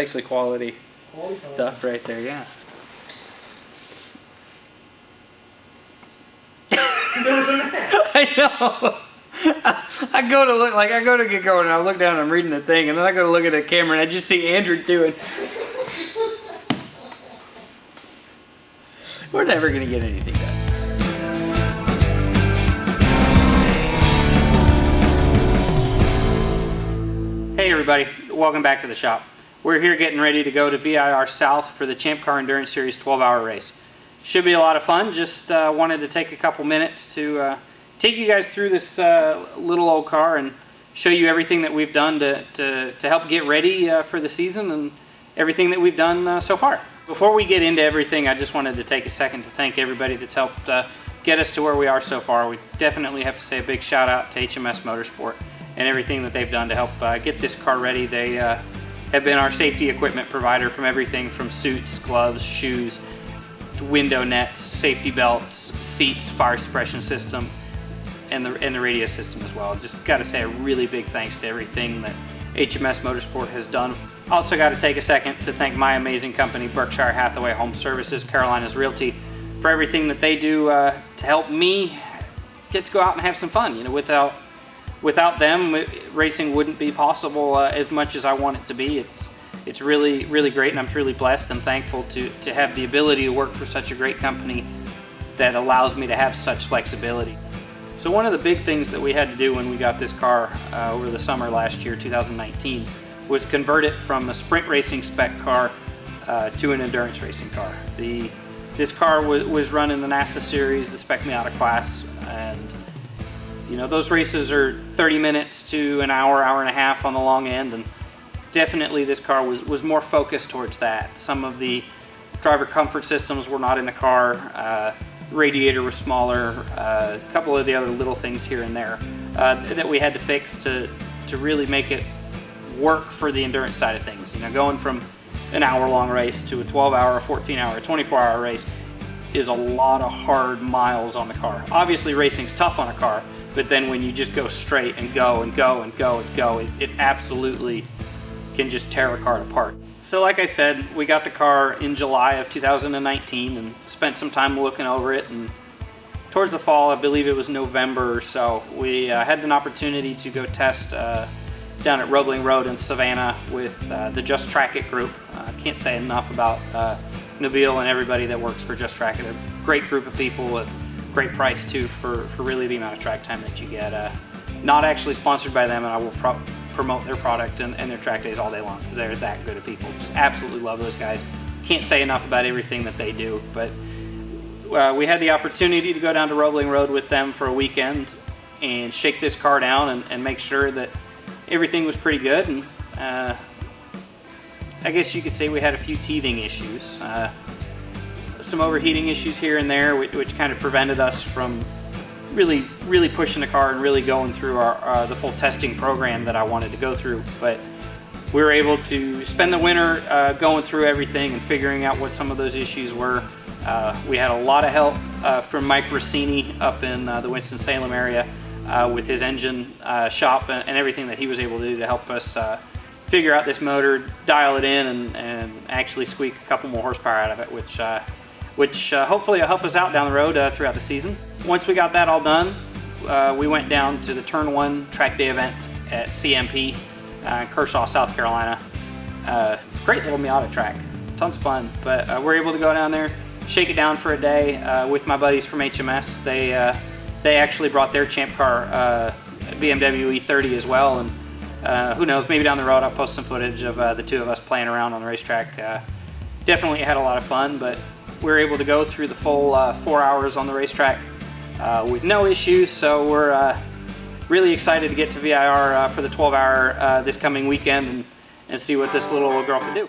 actually quality stuff right there, yeah. I know. I go to get going and I look down and I'm reading the thing and then I go to look at the camera and I just see Andrew doing. We're never going to get anything done. Hey everybody, welcome back to the shop. We're here getting ready to go to VIR South for the Champcar Endurance Series 12-hour race. Should be a lot of fun. Just wanted to take a couple minutes to take you guys through this little old car and show you everything that we've done to help get ready for the season and everything that we've done so far. Before we get into everything, I just wanted to take a second to thank everybody that's helped get us to where we are so far. We definitely have to say a big shout out to HMS Motorsport and everything that they've done to help get this car ready. They have been our safety equipment provider from everything from suits, gloves, shoes, to window nets, safety belts, seats, fire suppression system, and the radio system as well. Just got to say a really big thanks to everything that HMS Motorsport has done. Also got to take a second to thank my amazing company, Berkshire Hathaway Home Services, Carolina's Realty, for everything that they do to help me get to go out and have some fun. You know, without them, racing wouldn't be possible as much as I want it to be. It's really, really great, and I'm truly blessed and thankful to have the ability to work for such a great company that allows me to have such flexibility. So one of the big things that we had to do when we got this car over the summer last year, 2019, was convert it from a sprint racing spec car to an endurance racing car. This car was run in the NASA series, the Spec Miata class, and you know, those races are 30 minutes to an hour, hour and a half on the long end, and definitely this car was more focused towards that. Some of the driver comfort systems were not in the car. Radiator was smaller. A couple of the other little things here and there that we had to fix to really make it work for the endurance side of things. You know, going from an hour-long race to a 12-hour, 14-hour, 24-hour race is a lot of hard miles on the car. Obviously, racing's tough on a car, but then when you just go straight and go and go and go and go, it absolutely can just tear a car apart. So like I said, we got the car in July of 2019 and spent some time looking over it, and towards the fall, I believe it was November or so, we had an opportunity to go test down at Roebling Road in Savannah with the Just Track It group. I can't say enough about Nabil and everybody that works for Just Track It. They're a great group of people with great price too for really the amount of track time that you get. Not actually sponsored by them, and I will promote their product and their track days all day long because they're that good of people. Just absolutely love those guys. Can't say enough about everything that they do, but we had the opportunity to go down to Roebling Road with them for a weekend and shake this car down and make sure that everything was pretty good. And I guess you could say we had a few teething issues, some overheating issues here and there, which kind of prevented us from really pushing the car and really going through the full testing program that I wanted to go through. But we were able to spend the winter going through everything and figuring out what some of those issues were. We had a lot of help from Mike Rossini up in the Winston-Salem area with his engine shop and everything that he was able to do to help us figure out this motor, dial it in, and actually squeak a couple more horsepower out of it, which hopefully will help us out down the road throughout the season. Once we got that all done, we went down to the Turn 1 track day event at CMP in Kershaw, South Carolina. Great little Miata track, tons of fun. But we're able to go down there, shake it down for a day with my buddies from HMS. They actually brought their Champcar BMW E30 as well, and who knows, maybe down the road I'll post some footage of the two of us playing around on the racetrack. Definitely had a lot of fun, but we were able to go through the full 4 hours on the racetrack with no issues, so we're really excited to get to VIR for the 12-hour this coming weekend and see what this little girl can do.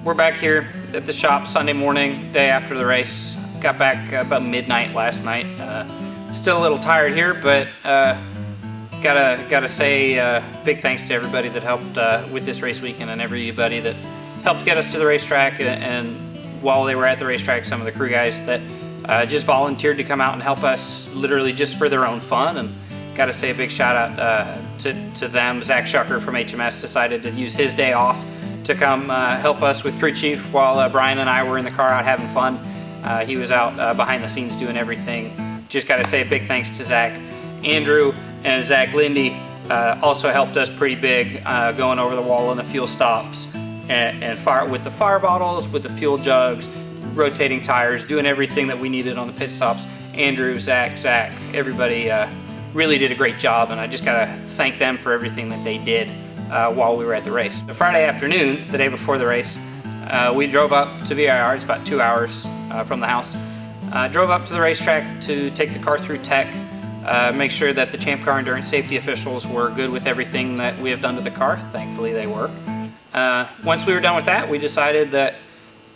We're back here at the shop Sunday morning, day after the race. Got back about midnight last night. Still a little tired here, but gotta say big thanks to everybody that helped with this race weekend, and everybody that helped get us to the racetrack. And while they were at the racetrack, some of the crew guys that just volunteered to come out and help us, literally just for their own fun. And gotta say a big shout out to them. Zach Shucker from HMS decided to use his day off to come help us with crew chief while Brian and I were in the car out having fun. He was out behind the scenes doing everything. Just got to say a big thanks to Zach. Andrew and Zach Lindy also helped us pretty big, going over the wall on the fuel stops and fire with the fire bottles, with the fuel jugs, rotating tires, doing everything that we needed on the pit stops. Andrew, Zach, everybody really did a great job, and I just got to thank them for everything that they did while we were at the race. The Friday afternoon, the day before the race, we drove up to VIR. It's about 2 hours from the house. Drove up to the racetrack to take the car through tech, make sure that the Champcar endurance safety officials were good with everything that we have done to the car. Thankfully they were. Once we were done with that, we decided that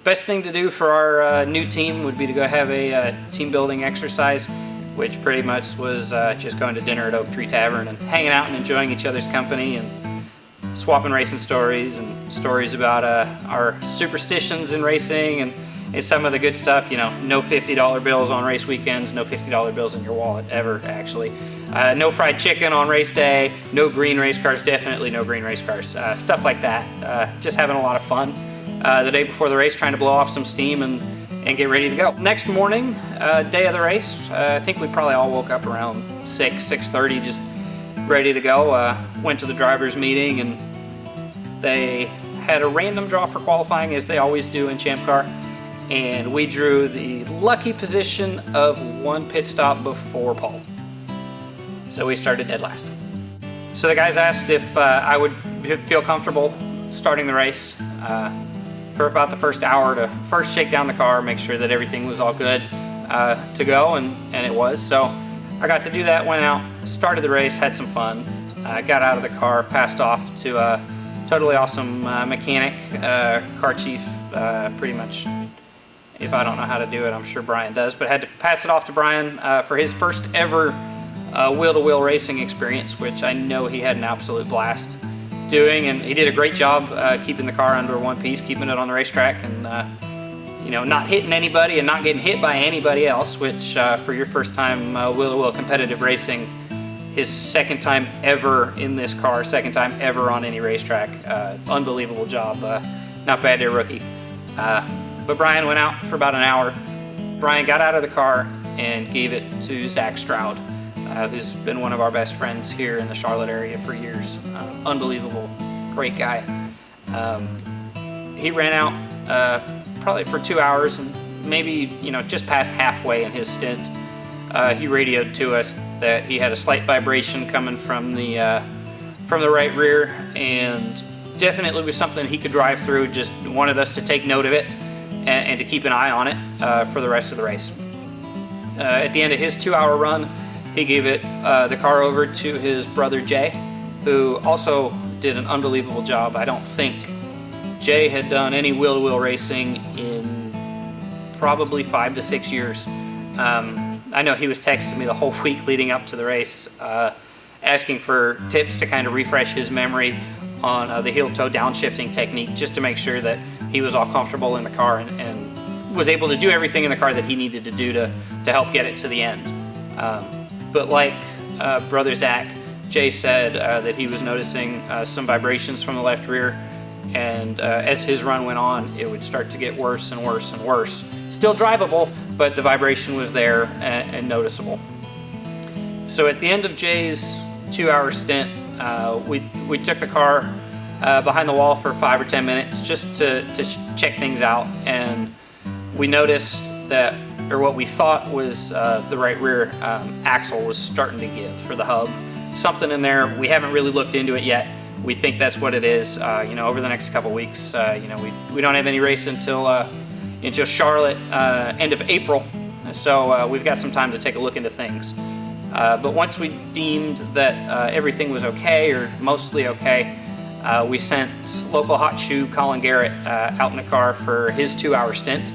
best thing to do for our new team would be to go have a team building exercise, which pretty much was just going to dinner at Oak Tree Tavern and hanging out and enjoying each other's company and swapping racing stories and stories about our superstitions in racing and some of the good stuff. You know, no $50 bills on race weekends, no $50 bills in your wallet ever, actually. No fried chicken on race day, no green race cars, definitely no green race cars. Stuff like that. Just having a lot of fun the day before the race, trying to blow off some steam and get ready to go. Next morning, day of the race, I think we probably all woke up around 6:30, just ready to go. Went to the drivers meeting, and they had a random draw for qualifying, as they always do in Champcar, and we drew the lucky position of one pit stop before Paul. So we started dead last. So the guys asked if I would feel comfortable starting the race for about the first hour to first shake down the car, make sure that everything was all good to go, and it was. So I got to do that, went out, started the race, had some fun, got out of the car, passed off to a totally awesome mechanic, car chief, pretty much. If I don't know how to do it, I'm sure Brian does, but had to pass it off to Brian for his first ever wheel-to-wheel racing experience, which I know he had an absolute blast doing, and he did a great job keeping the car under one piece, keeping it on the racetrack, and you know, not hitting anybody and not getting hit by anybody else, which for your first time wheel-to-wheel competitive racing, his second time ever in this car, second time ever on any racetrack. Unbelievable job. Not bad there, rookie. But Brian went out for about an hour. Brian got out of the car and gave it to Zach Stroud, who's been one of our best friends here in the Charlotte area for years. Unbelievable, great guy. He ran out probably for 2 hours, and maybe, you know, just past halfway in his stint, he radioed to us that he had a slight vibration coming from the right rear, and definitely was something he could drive through. Just wanted us to take note of it and to keep an eye on it for the rest of the race. At the end of his 2 hour run, he gave the car over to his brother Jay, who also did an unbelievable job. I don't think Jay had done any wheel-to-wheel racing in probably 5 to 6 years. I know he was texting me the whole week leading up to the race, asking for tips to kind of refresh his memory on the heel-toe downshifting technique, just to make sure that he was all comfortable in the car and was able to do everything in the car that he needed to do to help get it to the end. But like brother Zach, Jay said that he was noticing some vibrations from the left rear, and as his run went on, it would start to get worse and worse and worse. Still drivable, but the vibration was there and noticeable. So at the end of Jay's 2 hour stint, we took the car behind the wall for 5 or 10 minutes just to check things out, and we noticed that, or what we thought was the right rear axle was starting to give for the hub. Something in there, we haven't really looked into it yet. We think that's what it is. You know, over the next couple weeks, you know, we don't have any race until Charlotte end of April, so we've got some time to take a look into things. But once we deemed that everything was okay, or mostly okay, We sent local hot shoe Colin Garrett out in the car for his 2-hour stint.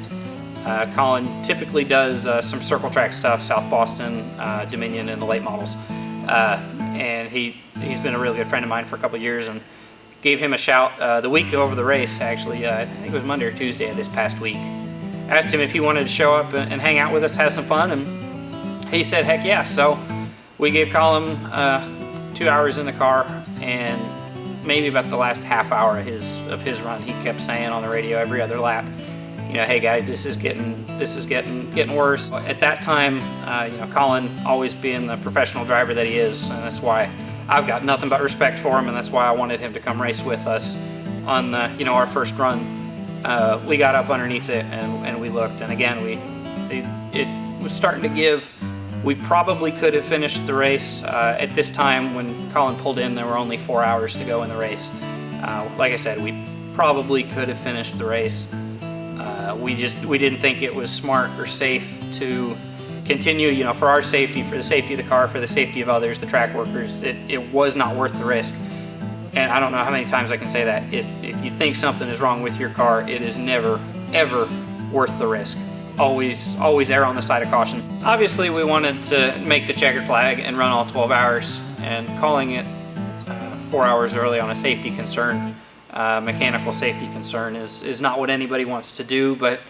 Colin typically does some circle track stuff, South Boston, Dominion, and the late models. And he's been a really good friend of mine for a couple of years, and gave him a shout the week over the race, actually. I think it was Monday or Tuesday of this past week. Asked him if he wanted to show up and hang out with us, have some fun, and he said heck yeah. So we gave Colin 2 hours in the car, and maybe about the last half hour of his run, he kept saying on the radio every other lap, you know, hey guys, this is getting worse. At that time, you know, Colin always being the professional driver that he is, and that's why I've got nothing but respect for him, and that's why I wanted him to come race with us on the, you know, our first run. We got up underneath it and we looked, and again it was starting to give. We probably could have finished the race. At this time when Colin pulled in, there were only 4 hours to go in the race. Like I said, we probably could have finished the race. We didn't think it was smart or safe to continue, you know, for our safety, for the safety of the car, for the safety of others, the track workers. It was not worth the risk. And I don't know how many times I can say that. If you think something is wrong with your car, it is never, ever worth the risk. Always err on the side of caution. Obviously, we wanted to make the checkered flag and run all 12 hours, and calling it 4 hours early on a safety concern, mechanical safety concern, is not what anybody wants to do, but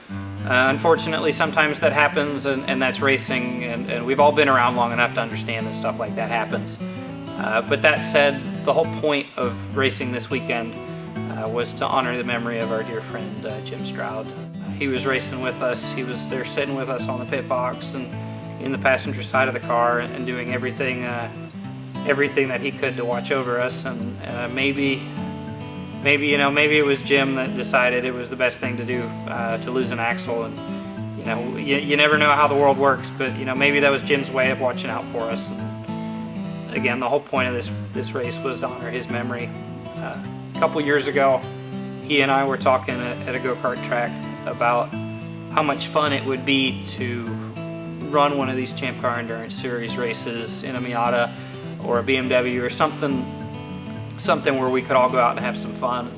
unfortunately sometimes that happens, and that's racing, and we've all been around long enough to understand that stuff like that happens. But that said, the whole point of racing this weekend was to honor the memory of our dear friend Jim Stroud. He was racing with us. He was there sitting with us on the pit box and in the passenger side of the car, and doing everything that he could to watch over us. And maybe it was Jim that decided it was the best thing to do to lose an axle. And you know, you never know how the world works, but you know, maybe that was Jim's way of watching out for us. And again, the whole point of this race was to honor his memory. A couple years ago, he and I were talking at a go-kart track about how much fun it would be to run one of these Champcar Endurance Series races in a Miata or a BMW or something where we could all go out and have some fun.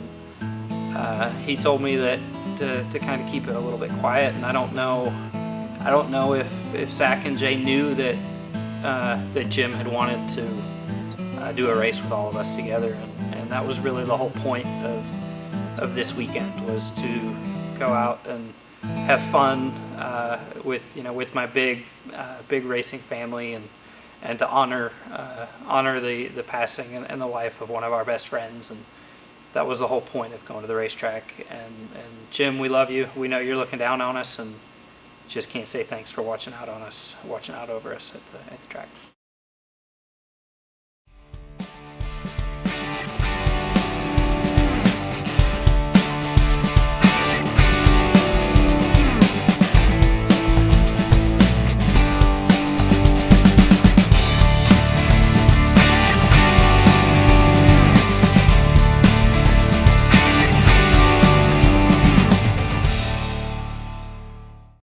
He told me that to kind of keep it a little bit quiet, and I don't know if Zach and Jay knew that Jim had wanted to do a race with all of us together, and that was really the whole point of this weekend, was to go out and have fun with my big racing family, and to honor the passing and the life of one of our best friends. And that was the whole point of going to the racetrack. And Jim, we love you. We know you're looking down on us, and just can't say thanks for watching out over us at the track.